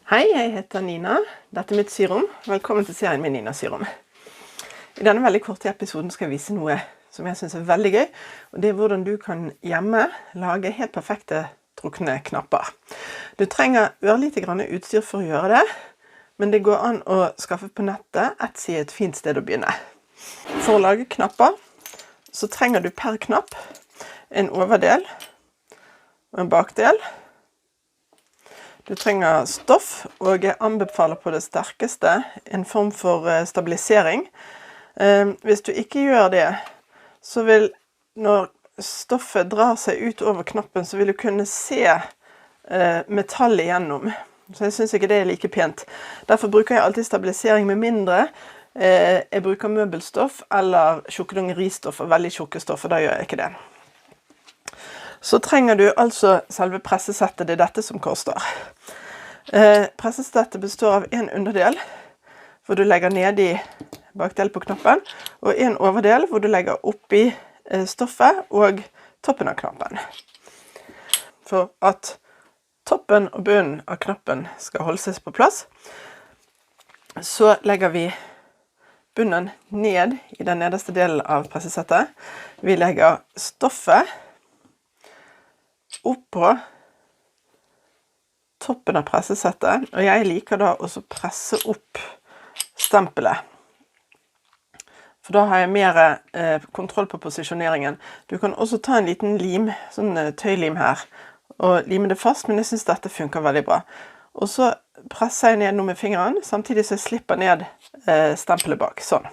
Hei, jeg heter Nina. Dette mitt syrom. Velkommen til serien min Nina Syrom. I denne veldig korte episoden skal jeg vise noe som jeg synes veldig gøy, og det hvordan du kan hjemme lage helt perfekte trukne knapper. Du trenger ørlite grann utstyr for å gjøre det, men det går an å skaffe på nettet. Etsy er et fint sted å begynne. For å lage knapper så trenger du per knapp en overdel og en bakdel. Du trenger stoff, og jeg anbefaler på det sterkeste en form for stabilisering. Hvis du ikke gjør det, så vil, når stoffet drar seg ut over knappen, så vil du kunne se metallet igjennom. Så jeg synes ikke det er like pent. Derfor bruker jeg alltid stabilisering med mindre. Jeg bruker møbelstoff eller tjukkedongeristoff og veldig tjukke stoff, og da gjør jeg ikke det. Så trenger du altså selve pressesettet, det er dette som koster. Pressesettet består av en underdel, hvor du legger ned i bakdel på knappen, og en overdel, hvor du legger oppi stoffet og toppen av knappen. For at toppen og bunnen av knappen skal holde seg på plass, så legger vi bunnen ned i den nederste delen av pressesettet. Vi legger stoffet oppå toppen av pressesettet, og jeg liker da også presse opp stempelet. For da har jeg mer kontroll på posisjoneringen. Du kan også ta en liten lim, sånn tøylim her, og lime det fast, men jeg synes dette funker veldig bra. Og så presser jeg ned noe med fingeren, samtidig så jeg slipper ned stempelet bak, sånn.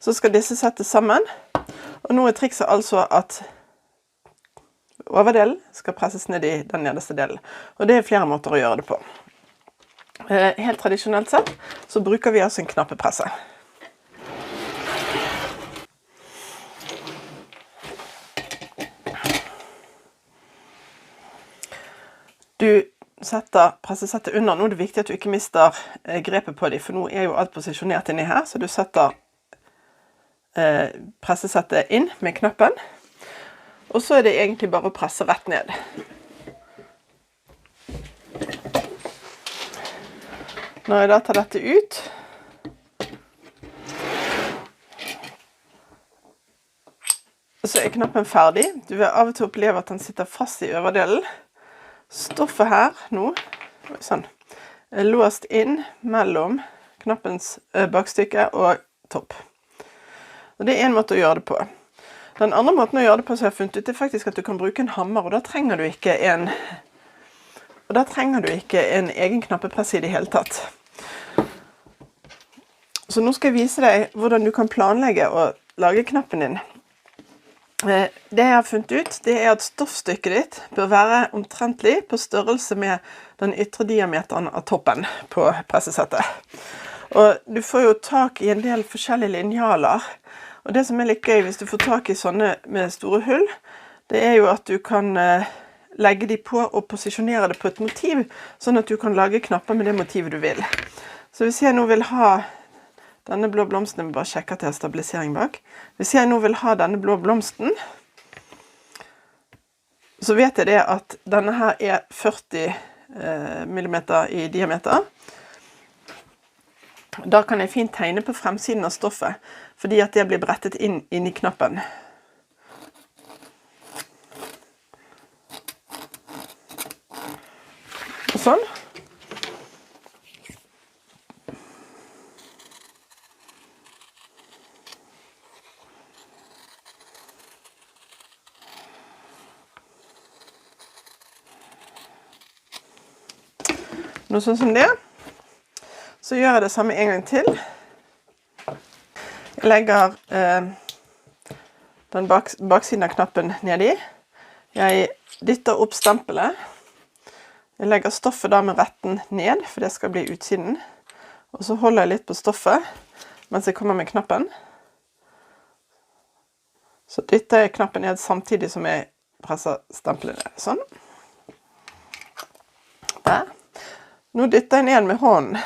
Så skal disse settes sammen, og nå er trikset altså at overdelen skal presses ned i den nederste delen. Og det er flere måter å gjøre det på. Helt tradisjonelt sett så bruker vi altså en knappepresse. Du setter pressesettet under. Nå er det viktig at du ikke mister grepet på dem, for nå er jo alt posisjonert inni her, så du setter pressesettet inn med knappen. Og så er det egentlig bare å presse rett ned. Når jeg da tar dette ut, så er knappen ferdig. Du vil av og til oppleve at den sitter fast i overdelen. Stoffet her nå, sånn, er låst inn mellom knappens bakstykke og topp. Og det er en måte å gjøre det på. Den andre måten å gjøre det på som jeg har funnet ut, er faktisk at du kan bruke en hammer, og da trenger du ikke en egen knappepresse i det hele tatt. Så nå skal jeg vise deg hvordan du kan planlegge å lage knappen din. Det jeg har funnet ut, det er at stoffstykket ditt bør være omtrentlig på størrelse med den ytre diameteren av toppen på pressesettet. Og du får jo tak i en del forskjellige linjaler. Og det som er litt gøy hvis du får tak i sånne med store hull, det er jo at du kan legge de på og posisjonere det på et motiv, sånn at du kan lage knapper med det motivet du vil. Så hvis jeg nå vil ha denne blå blomsten, jeg må bare sjekke at jeg har stabilisering bak. Hvis jeg nå vil ha denne blå blomsten, så vet jeg det at denne her er 40 millimeter i diameter. Da kan jeg fint tegne på fremsiden av stoffet, fordi at det blir brettet inn i knappen. Og sånn. Noe sånn som det. Så gjør jeg det samme en gang til. Jeg legger den baksiden av knappen ned i. Jeg dytter opp stempelet. Jeg legger stoffet da med retten ned, for det skal bli utsiden. Og så holder jeg litt på stoffet mens jeg kommer med knappen. Så dytter jeg knappen ned samtidig som jeg presser stempelet ned. Sånn. Der. Nå dytter jeg ned med hånden.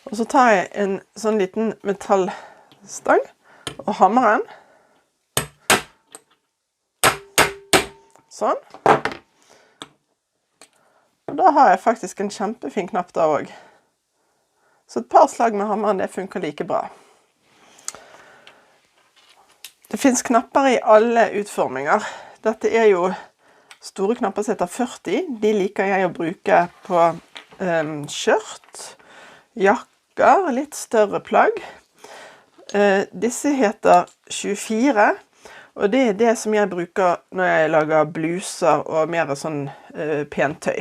Og så tar jeg en sånn liten metallstang og hammeren. Sånn. Og da har jeg faktisk en kjempefin knapp da også. Så et par slag med hammeren, det funker like bra. Det finnes knapper i alle utforminger. Dette er jo store knapper som heter 40. De liker jeg å bruke på skjørt, jakker, litt større plagg. Disse heter 24, og det er det som jeg bruker når jeg lager bluser og mer sånn pentøy.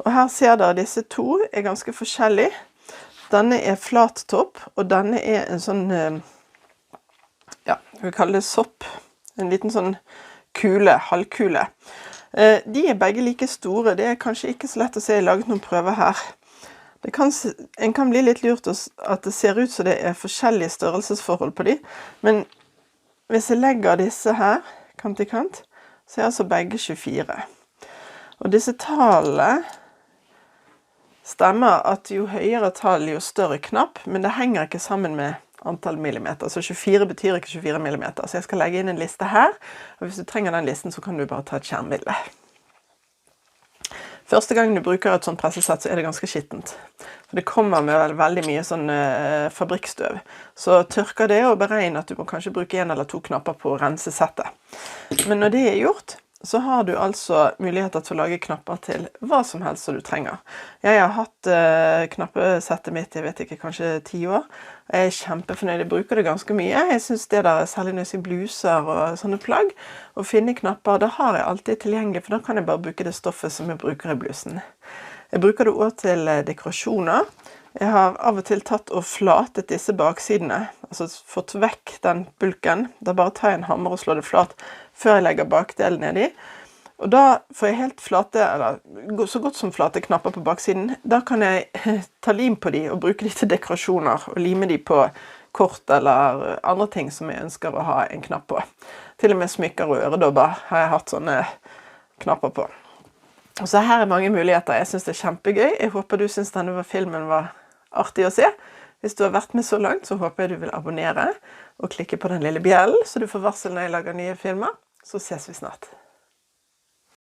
Og her ser dere disse to er ganske forskjellige. Denne er flat topp, og denne er en sånn, ja, vi kaller det sopp. En liten sånn kule, halvkule. De er begge like store. Det er kanskje ikke så lett å se. Jeg har laget noen prøver her. En kan bli litt lurt at det ser ut som det er forskjellige størrelsesforhold på de. Men hvis jeg legger disse her, kant i kant, så er altså begge 24. Og disse tallene stemmer at jo høyere tall, jo større knapp, men det henger ikke sammen med antall millimeter. Så 24 betyr ikke 24 millimeter. Så jeg skal legge inn en liste her, og hvis du trenger den listen, så kan du bare ta et skjermbilde. Første gang du bruker et sånt pressesett, så er det ganske skittent. For det kommer med veldig mye sånn fabrikkstøv. Så tørker det, og beregn at du må kanskje bruke 1 eller 2 knapper på å rense settet. Men når det er gjort, så har du altså muligheter til å lage knapper til hva som helst som du trenger. Jeg har hatt knappesettet mitt, jeg vet ikke, kanskje 10 år. Jeg er kjempefornøyd, jeg bruker det ganske mye. Jeg synes det der, særlig når jeg sier bluser og sånne plagg, å finne knapper, det har jeg alltid tilgjengelig, for da kan jeg bare bruke det stoffet som jeg bruker i blusen. Jeg bruker det også til dekorasjoner. Jeg har av og til tatt og flatet disse baksidene, altså fått vekk den bulken. Da bare tar jeg en hammer og slår det flat før jeg legger bakdelen ned i. Og da får jeg helt flate, eller så godt som flate knapper på baksiden. Da kan jeg ta lim på de og bruke de til dekorasjoner, og lime de på kort eller andre ting som jeg ønsker å ha en knapp på. Til og med smykker og øredobber har jeg hatt sånne knapper på. Og så her er mange muligheter. Jeg synes det er kjempegøy. Jeg håper du synes denne filmen var artig å se. Hvis du har vært med så langt, så håper jeg du vil abonnere og klikke på den lille bjellen, så du får varsel når jeg lager nye filmer. Så ses vi snart.